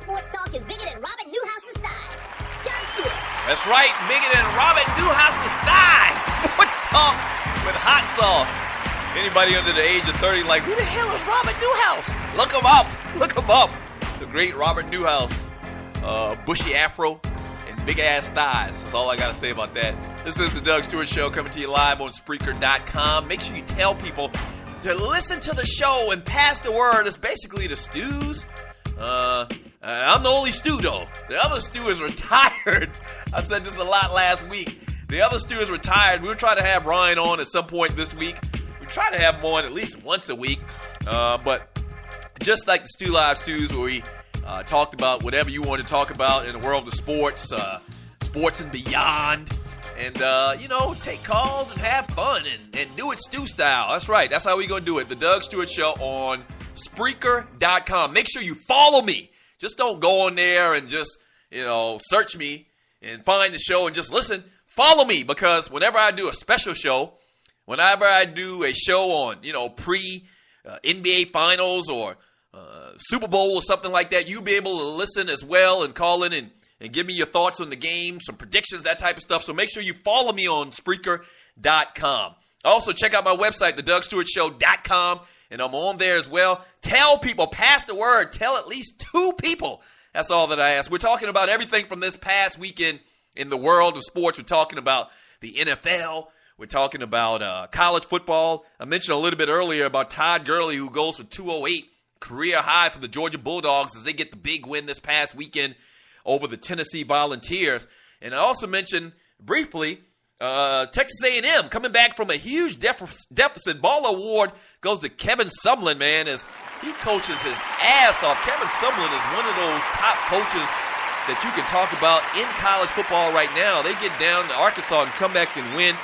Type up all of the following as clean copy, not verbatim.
sports talk is bigger than Robin Newhouse's thighs. Doug Stewart. That's right, bigger than Robin Newhouse's thighs. Sports talk with hot sauce. Anybody under the age of 30 like, who the hell is Robin Newhouse? Look him up. Look him up. The great Robert Newhouse. Bushy afro and big ass thighs. That's all I got to say about that. This is the Doug Stewart Show coming to you live on Spreaker.com. Make sure you tell people to listen to the show and pass the word. It's basically the stews. I'm the only stew, though. The other stew is retired. I said this a lot last week. The other stew is retired. We'll try to have Ryan on at some point this week. We try to have him on at least once a week. But just like the Stew Live Stews, where we talked about whatever you want to talk about in the world of sports, sports and beyond. And, take calls and have fun and do it stew style. That's right. That's how we're going to do it. The Doug Stewart Show on Spreaker.com. Make sure you follow me. Just don't go on there and just, search me and find the show and just listen. Follow me, because whenever I do a special show, whenever I do a show on, pre-NBA Finals or Super Bowl or something like that, you'll be able to listen as well and call in and give me your thoughts on the game, some predictions, that type of stuff. So make sure you follow me on Spreaker.com. Also, check out my website, thedougstewartshow.com, and I'm on there as well. Tell people, pass the word, tell at least 2 people. That's all that I ask. We're talking about everything from this past weekend in the world of sports. We're talking about the NFL. We're talking about college football. I mentioned a little bit earlier about Todd Gurley, who goes for 208, career high for the Georgia Bulldogs as they get the big win this past weekend over the Tennessee Volunteers. And I also mentioned briefly Texas A&M coming back from a huge deficit. Ball award goes to Kevin Sumlin, man, as he coaches his ass off. Kevin Sumlin is one of those top coaches that you can talk about in college football right now. They get down to Arkansas and come back and win.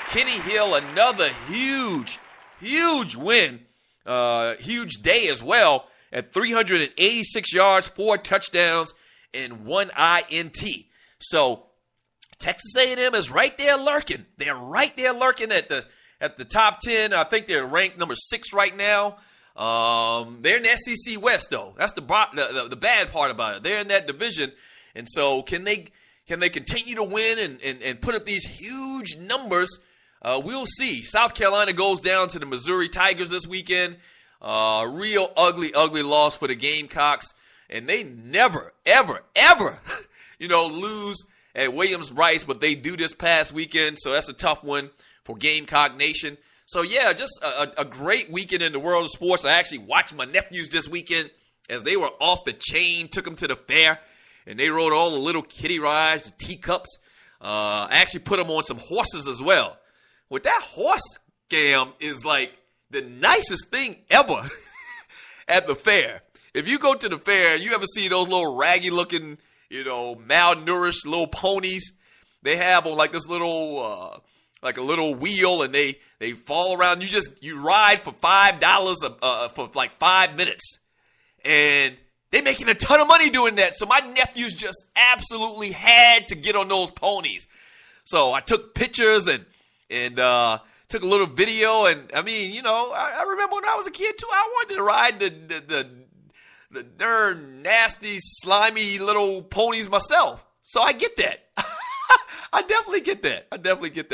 Kenny Hill, another huge win. Huge day as well at 386 yards, 4 touchdowns, and 1 INT. So Texas A&M is right there lurking. They're right there lurking at the top 10. I think they're ranked number 6 right now. They're in the SEC West, though. That's the bad part about it. They're in that division, and so can they continue to win and put up these huge numbers? We'll see. South Carolina goes down to the Missouri Tigers this weekend. Real ugly loss for the Gamecocks, and they never, ever, lose at Williams-Brice, but they do this past weekend, so that's a tough one for Gamecock Nation. So, yeah, just a great weekend in the world of sports. I actually watched my nephews this weekend as they were off the chain, took them to the fair, and they rode all the little kiddie rides, the teacups. I actually put them on some horses as well. With that horse scam is like the nicest thing ever at the fair. If you go to the fair, you ever see those little raggy-looking, malnourished little ponies? They have on like this little, like a little wheel, and they fall around. You ride for $5 for like 5 minutes, and they're making a ton of money doing that. So my nephews just absolutely had to get on those ponies. So I took pictures and took a little video, and I mean, I remember when I was a kid too. I wanted to ride the darn nasty, slimy little ponies myself. So I get that. I definitely get that.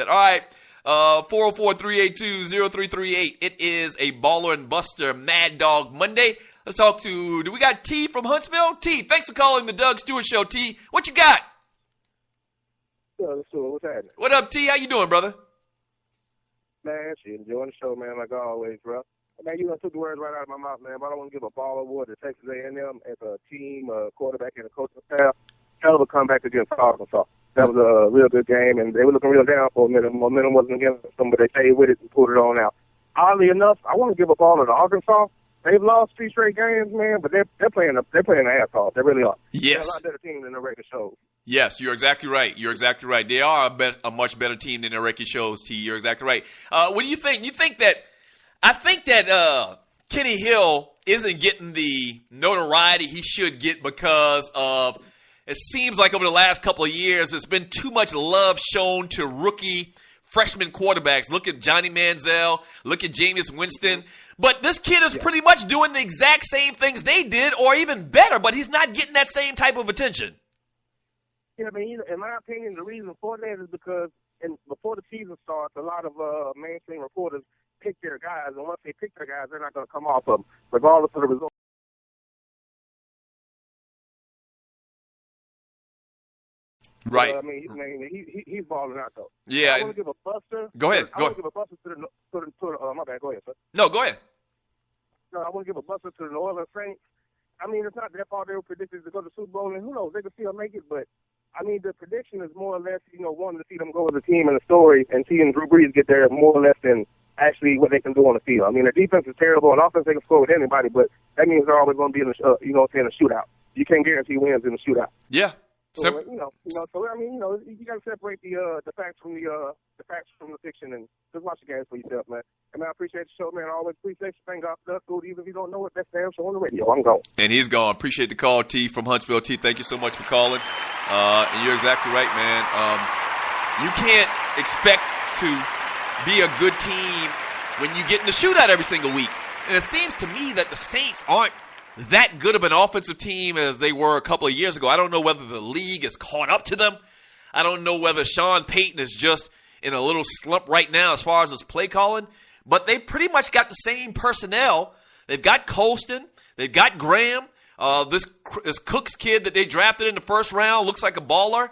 All right, 404-382-0338. It is a Baller and Buster Mad Dog Monday. Let's talk do we got T from Huntsville? T, thanks for calling the Doug Stewart Show. T, what you got? What's happening? What up, T? How you doing, brother? Man, enjoying the show, man, like always, bro. Man, you done took the words right out of my mouth, man, but I don't want to give a ball award to Texas A&M as a team, quarterback, and a coaching staff. Hell of a comeback against Arkansas. That was a real good game, and they were looking real down for a minute. Momentum wasn't against them, but they stayed with it and pulled it on out. Oddly enough, I want to give a ball to Arkansas. They've lost 3 straight games, man, but they're playing their ass off. They really are. Yes. They're a lot better team than the record shows. Yes, you're exactly right. They are a much better team than their record shows, T. You're exactly right. What do you think? I think that Kenny Hill isn't getting the notoriety he should get because of, it seems like over the last couple of years, there's been too much love shown to rookie freshman quarterbacks. Look at Johnny Manziel. Look at Jameis Winston. But this kid is pretty much doing the exact same things they did or even better, but he's not getting that same type of attention. Yeah, I mean, in my opinion, the reason for that is because before the season starts, a lot of mainstream reporters pick their guys, and once they pick their guys, they're not going to come off of them, regardless of the result. Right. I mean, he's balling out though. Yeah. I want to give a buster. Go ahead. I want to give a buster to the my bad. Go ahead, sir. No, go ahead. No, I want to give a buster to the New Orleans Saints. I mean, it's not that far. They were predicted to go to the Super Bowl, and who knows? They could still make it. But I mean, the prediction is more or less, wanting to see them go as a team in the story, and seeing Drew Brees get there more or less than actually what they can do on the field. I mean, their defense is terrible, and offense they can score with anybody, but that means they're always going to be in a shootout. You can't guarantee wins in a shootout. Yeah. So, so I mean, you got to separate the facts from the fiction, and just watch the games for yourself, man. And man, I appreciate the show, man. I always appreciate you. Thank God for that, dude. Even if you don't know it, that's damn show on the radio. I'm gone. And he's gone. Appreciate the call, T from Huntsville. T, thank you so much for calling. And you're exactly right, man. You can't expect to be a good team when you get in the shootout every single week. And it seems to me that the Saints aren't that good of an offensive team as they were a couple of years ago. I don't know whether the league has caught up to them. I don't know whether Sean Payton is just in a little slump right now as far as his play calling, but they pretty much got the same personnel. They've got Colston. They've got Graham. This Cooks kid that they drafted in the first round looks like a baller.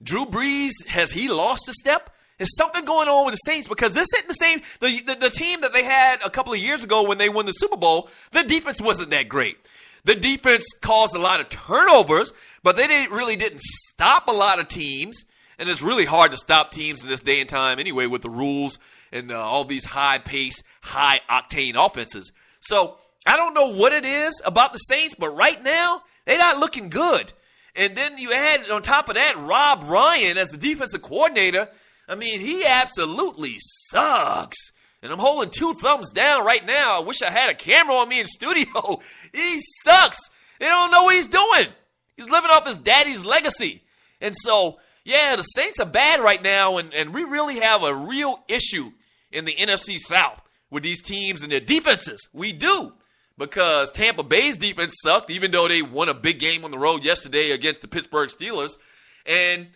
Drew Brees, has he lost a step? There's something going on with the Saints because this isn't the same. The team that they had a couple of years ago when they won the Super Bowl, the defense wasn't that great. The defense caused a lot of turnovers, but they didn't stop a lot of teams. And it's really hard to stop teams in this day and time anyway with the rules and all these high-paced, high-octane offenses. So I don't know what it is about the Saints, but right now they're not looking good. And then you add on top of that Rob Ryan as the defensive coordinator. I mean, he absolutely sucks. And I'm holding 2 thumbs down right now. I wish I had a camera on me in studio. He sucks. They don't know what he's doing. He's living off his daddy's legacy. And so, yeah, the Saints are bad right now, and we really have a real issue in the NFC South with these teams and their defenses. We do, because Tampa Bay's defense sucked, even though they won a big game on the road yesterday against the Pittsburgh Steelers. And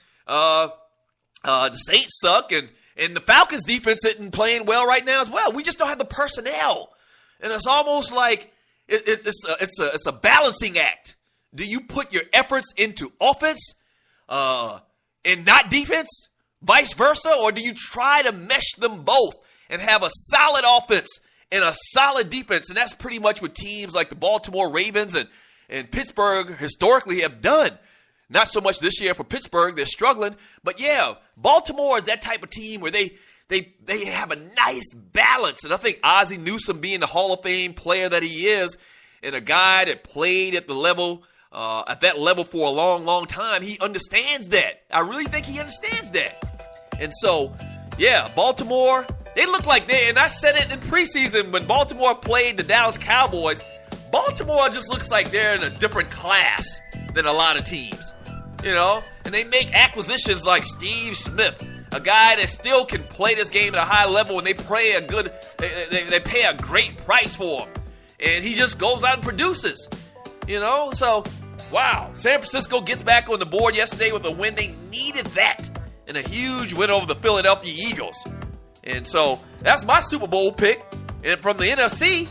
the Saints suck, and the Falcons' defense isn't playing well right now as well. We just don't have the personnel, and it's almost like it's a balancing act. Do you put your efforts into offense and not defense, vice versa, or do you try to mesh them both and have a solid offense and a solid defense? And that's pretty much what teams like the Baltimore Ravens and Pittsburgh historically have done. Not so much this year for Pittsburgh. They're struggling. But, yeah, Baltimore is that type of team where they have a nice balance. And I think Ozzie Newsome, being the Hall of Fame player that he is, and a guy that played at that level for a long, long time, he understands that. I really think he understands that. And so, yeah, Baltimore, they look like and I said it in preseason when Baltimore played the Dallas Cowboys, Baltimore just looks like they're in a different class than a lot of teams, and they make acquisitions like Steve Smith, a guy that still can play this game at a high level, and they pay a great price for him, and he just goes out and produces, so wow. San Francisco gets back on the board yesterday with a win. They needed that, and a huge win over the Philadelphia Eagles. And so that's my Super Bowl pick, and from the NFC.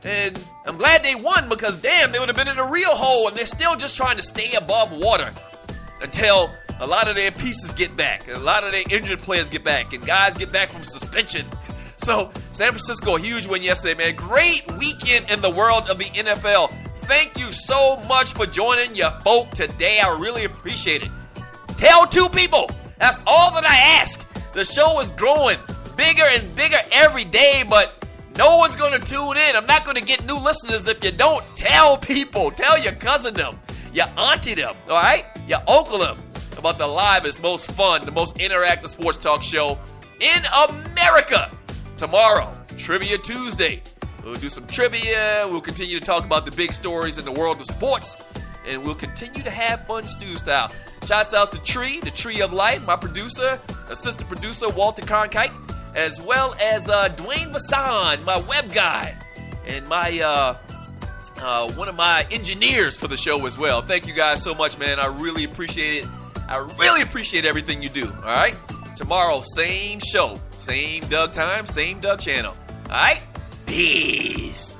And I'm glad they won because, damn, they would have been in a real hole, and they're still just trying to stay above water until a lot of their pieces get back, a lot of their injured players get back, and guys get back from suspension. So San Francisco, a huge win yesterday, man. Great weekend in the world of the NFL. Thank you so much for joining your folk today. I really appreciate it. Tell 2 people. That's all that I ask. The show is growing bigger and bigger every day, but no one's going to tune in. I'm not going to get new listeners if you don't tell people. Tell your cousin them, your auntie them, all right? Your uncle them about the livest, most fun, the most interactive sports talk show in America. Tomorrow, Trivia Tuesday. We'll do some trivia. We'll continue to talk about the big stories in the world of sports. And we'll continue to have fun stew style. Shouts out to the Tree of Life, my producer, assistant producer, Walter Cronkite, as well as Dwayne Vassan, my web guy, and my one of my engineers for the show as well. Thank you guys so much, man. I really appreciate it. I really appreciate everything you do. All right? Tomorrow, same show, same Doug time, same Doug channel. All right? Peace.